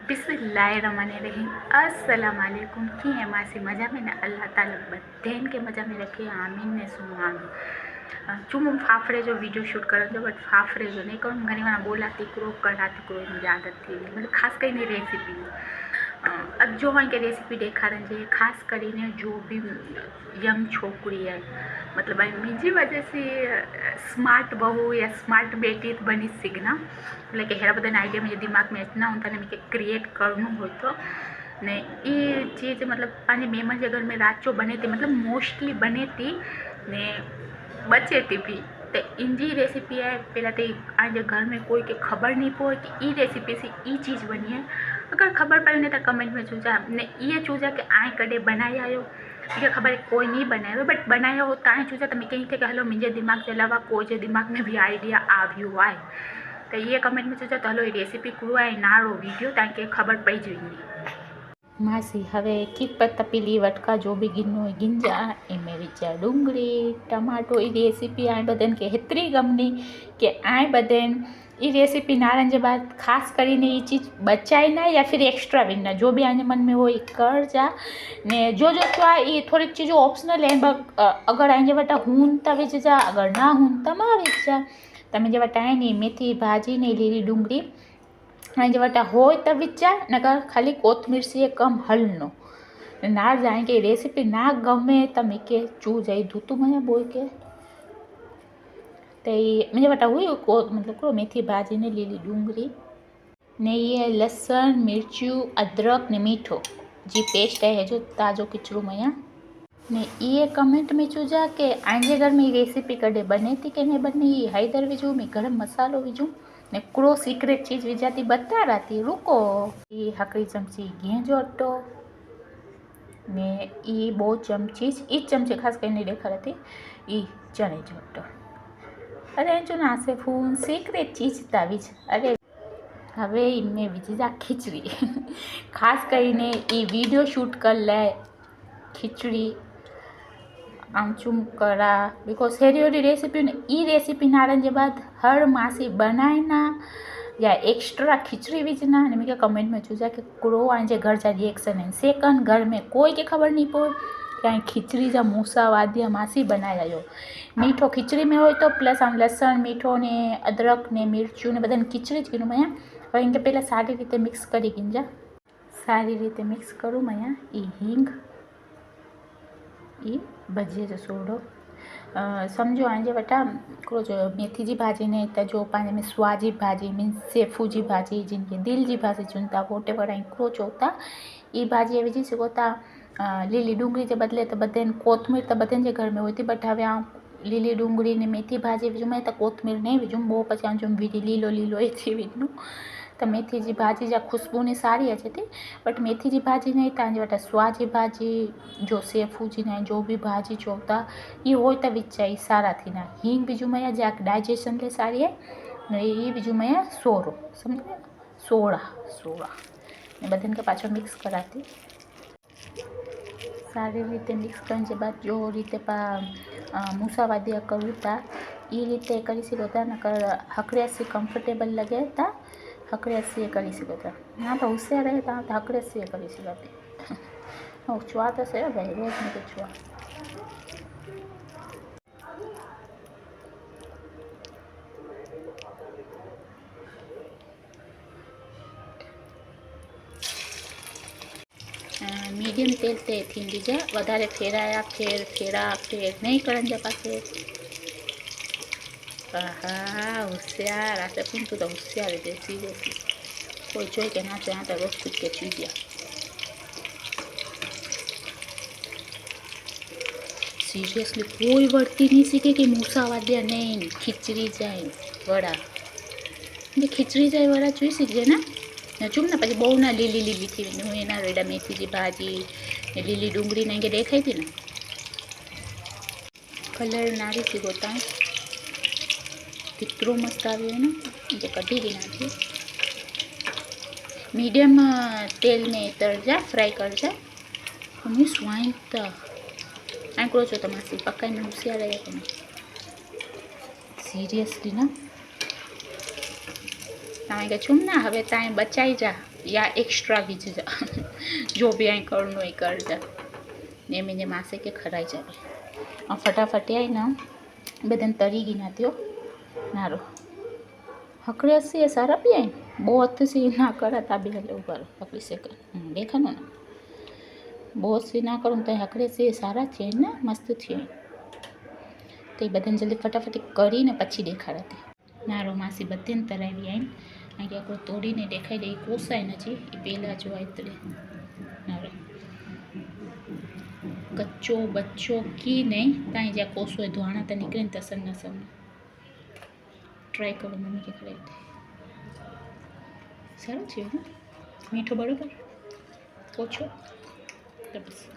बिस्मिल्लाहिर्रहमानिर्रहीम अस्सलाम वालेकुम। कीअं मासी मज़ा में न? अल्लाह ताला बधाइनि खे मज़ा में रखे, आमीन ने सुभान। चूं હું ફાફડે જો વિડીયો શૂટ કરો છો બટ ફાફડે જો નહીં કરું, ઘણી વાર બોલાતી કરો કરાતી કરો એની આદત થઈ ગઈ, મતલબ ખાસ કરીને રેસીપી જો હોય કે રેસીપી દેખાડે છે, ખાસ કરીને જો भी यंग छोकरी है, मतलब मुझी वजह से स्मार्ट बहू या स्मार्ट बेटी बनी सीखना, मतलब कि हेरा बदन आइडिया मुझे दिमाग में इतना होता है मुझे क्रिएट करना हो तो ने ये चीज़ मतलब पानी मेहमान के घर में राचो बने थी, मतलब मोस्टली बने थी ने बचे थी भी तो इनकी रेसिपी है। पहला तो आज घर में कोई के खबर नहीं पो कि ई रेसिपी से ई चीज़ बनी है। अगर खबर पड़े ने तो कमेंट में चूजा ने ये चूजा कि आए कदे बनाया आयो, मुझे खबर है कोई नहीं बनाया बट बनाया हो ताए चूजा तो मैं कहीं थे कि हलो मुझे दिमाग से अलावा कोई जो दिमाग में भी आइडिया आव्यू आए तो ये कमेंट में चूजा तो हलो ये रेसिपी करो है नारो वीडियो ताकि खबर पड़ी जाए। मासी हवे कीप पर तपीली वटका जो भी गिनो गिंजा एमें विचा डूंगरी टमाटो ई रेसिपी आए बदन के हेतरी गमनी के आए बदन ये रेसिपी नारन जे बाद खास करीने ये चीज़ बचाई ना या फिर एक्स्ट्रा विना जो भी आने मन में हो कर जा ने जो तो ये थोड़ी चीज़ों ऑप्शनल है। अगर आने वटा हून ता विच जा, अगर ना हून ता मा विच जा। तमे जे वटा आए ने मेथी भाजी ने लीली डूंगरी आने जे वटा हो तो विचा नगर खाली कोथमीर से कम हलनो ना जाए के रेसिपी ना गमे तमे के चू जाई दूतू मैं बोल के तो मुझे बता हुई को मतलब करो मेथी भाजी ने लीली डूंगरी ने ये लहसुन मिर्चू अदरक ने मीठो जी पेस्ट है जो ताज़ो किचड़ू मैं ने ये कमेंट में चूजा के आंजे घर में रेसिपी कदे बने थी कि नहीं बनी, हैदर विजू में गरम मसालो विजू ने क्रो सीक्रेट चीज़ विजाती बता रहा थी रुको। ये हकड़ी चमची घी जो अट्टो ने ये 2 चमची 1 चमची खास करके देखा थी ये चने जो अट्टो। अरे जो ना से फून सीक्रेट चीज तावीज अरे हवे इनमें विजा खिचड़ी खास करीने ये वीडियो शूट कर ले खिचड़ी आमचूम करा बिकॉज हेरी रेसिपी ने ई रेसिपी नारन के बाद हर मासी बनाए ना या एक्स्ट्रा खिचड़ी विजना ने मुझे कमेंट में चूजा कि क्रो आजे घर जा रिएक्शन है सेकंड घर में कोई के खबर नहीं पड़े क्या खिचड़ी जा मूसा वाद्य मासी बनाया जो मीठो खिचड़ी में हो तो प्लस आम लसन मीठो ने अदरक ने मिर्चू ने बधाने खिचड़ी ज कीधुं मैं हवे इनके पहला सारी रीते मिक्स करी गिंजा सारी रीते मिक्स करूँ मैं ई हींग ई भजिए जो सोडो समझो आंजे वटा करो जो मेथी जी भाजी ने तो जो पाने में स्वाजी भाजी मीन्स सेफू जी भाजी जिनके दिल जी भाजी चुनता वोटे वड़ा क्रो चोता ये भाजी विझी सकोता। लीली डूंगरी के बदले तो बदन कोथमीर तो बदन जे घर में होती बट हवे आ लीली डूंगरी ने मेथी भाजी विझूं मैं तो कोथमीर नहीं विझूं बो पछी आम जो विधी लीलो लीलो ए विझूं तो मेथी जी भाजी जा खुशबू ने सारी अचे थी बट मेथी जी भाजी नहीं तो वटा स्वाजी भाजी जो सेफू जी ने जो भी भाजी चोता ये हो तो विचाई सारा थी ना हींग बीजू मैं जा डाइजेशन ले सारी है ये बीजू मैं सोरो समझे सोड़ा सोड़ा ने बदन के पाछो मिक्स कराती सारी रीते मिक्स करने के बाद जो रीते पा मूसावादिया करूँ था ये रीते करी सको नकर हकड़े से कंफर्टेबल लगे था हकड़े से करी सको था ना तो होशियार रहे था तो हकड़े से करी सको छुआ तो से भाई रोज में तो छुआ मीडियम तेल ते थी दीजा वधारे फेराया फेर फेरा फेर नहीं करन जा पासे हाँ होशियार आते पिन तो होशियार है सीरियसली कोई जोई के ना चाहे तो रोज कुछ के चीज़ सीरियसली कोई बढ़ती नहीं सीखे कि मूसा वाद्या नहीं खिचड़ी जाए वड़ा खिचड़ी जाए वड़ा चुई सीखजे ना चूम ना पी बहु ना लीली लीली थी हूँ एना रेडा मेथी जी भाजी लीली डूंगरी ने देखाई थी ना कलर नारी थी गोता कितरो मस्त आयो है ना ये कढ़ी दी नाखी मीडियम तेल में तर जा फ्राई कर जा मम्मी स्वाइन तो आंकड़ो छो तो मासी पक्का में होशियार रहे तुम सीरियसली ना तमें के छूम ना हवे ताए बचाई जा या एक्स्ट्रा विझ जा जो भी आई करणो ही कर जा ने मुंहिंजे मासे खे खराई जावे ऐं फटाफट आई न बदन तरी गई ना थियो नारो हकड़े से सारा भी आई बहुत सी ना करा ताबी हले ऊपर हकड़ी से कर देखनो ना बहुत सी ना करूँ तो हकड़े से सारा थे ना मस्त थे तो बदन जल्दी फटाफट करी ने पछी देखाड़ा नारो मासी बधे तरावी आई आगे आप तोड़ी ने देखाई दे कोसाय नथी पहला जो आई तरे नारो कच्चो बच्चो की नहीं कहीं ज्यादा कोसो धोना तो निकले तसन नसन ट्राई करो मम्मी के खड़े सारू थी मीठो बराबर ओछो तो बस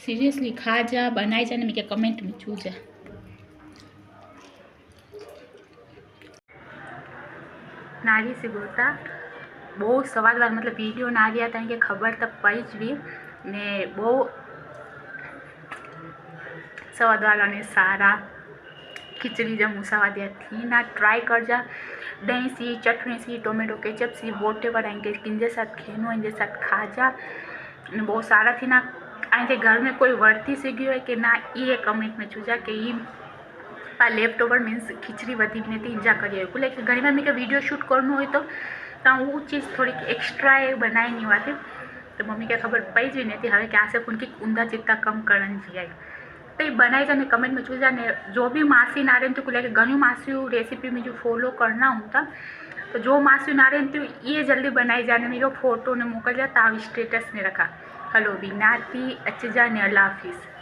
सीरियसली खा जा बनाई जा ने कमेंट में छू जा नारी से बोलता बहुत सवाल मतलब वीडियो ना लिया था कि खबर तक पड़ी ज भी ने बहुत सवाल ने सारा खिचड़ी जब मूसावादिया थी ना ट्राई कर जा दही सी चटनी सी टोमेटो केचप सी वोटेवर आएंगे किनके साथ खेनो इनके साथ खा जा ने बहुत सारा थी ना आएंगे घर में कोई वर्ती सी गई है कि ना ये कमेंट में चूजा कि ये लेफ्ट ओवर मीन्स खिचड़ी वधी ने इंजा करिए लाइक घनी बार मैं वीडियो शूट करना हो तो वो चीज़ थोड़ी एक्स्ट्रा बनाई नहीं हुआ थी तो मम्मी क्या खबर पई जी नहीं थी हमें क्या से उनकी ऊंधा चित्ता कम करन जी आई तो ये बनाई जाने कमेंट में चूजा ने जो भी मासी ना रही थी लाइक घनी मासी रेसिपी में जो फॉलो करना होता तो जो मासी ना रही थी ये जल्दी बनाई जाने मेरे फोटो ने मोकल जाता स्टेटस ने रखा हलो विनाती अचजा ने अल्लाह हाफिज़।